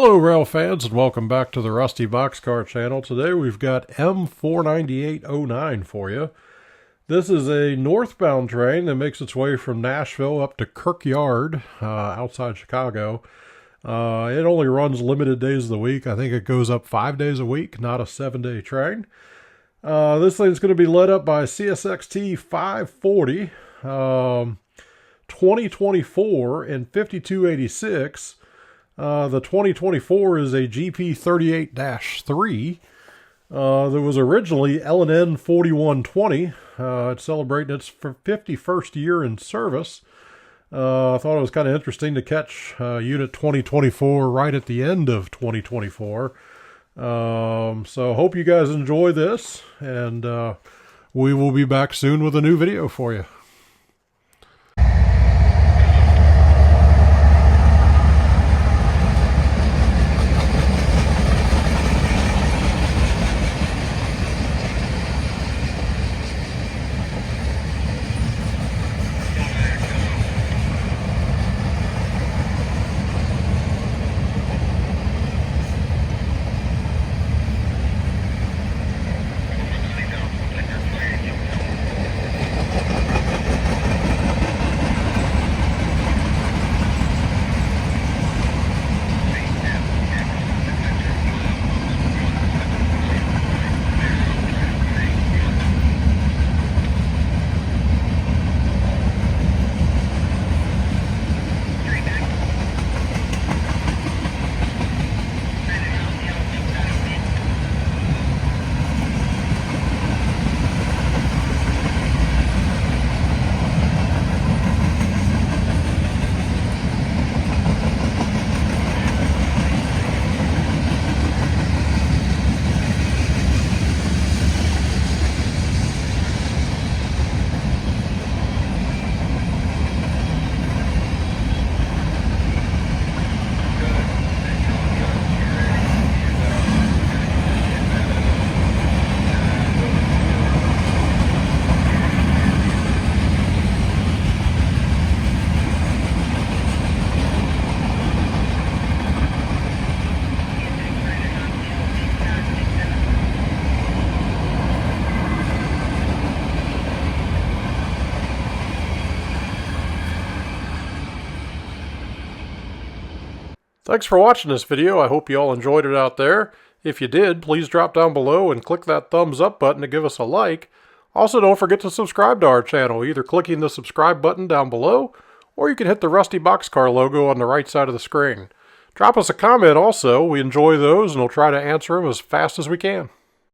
Hello rail fans and welcome back to the Rusty Boxcar channel. Today we've got M49809 for you. This is a northbound train that makes its way from Nashville up to Kirkyard outside Chicago. It only runs limited days of the week. I think it goes up 5 days a week, not a 7-day train. This thing's going to be led up by CSX 540, 2024 and 5286. The 2024 is a GP38-3. There was originally L&N 4120. It's celebrating its 51st year in service. I thought it was kind of interesting to catch Unit 2024 right at the end of 2024. So hope you guys enjoy this, and we will be back soon with a new video for you. Thanks for watching this video. I hope you all enjoyed it out there. If you did, please drop down below and click that thumbs up button to give us a like. Also, don't forget to subscribe to our channel, either clicking the subscribe button down below, or you can hit the Rusty Boxcar logo on the right side of the screen. Drop us a comment also. We enjoy those and we'll try to answer them as fast as we can.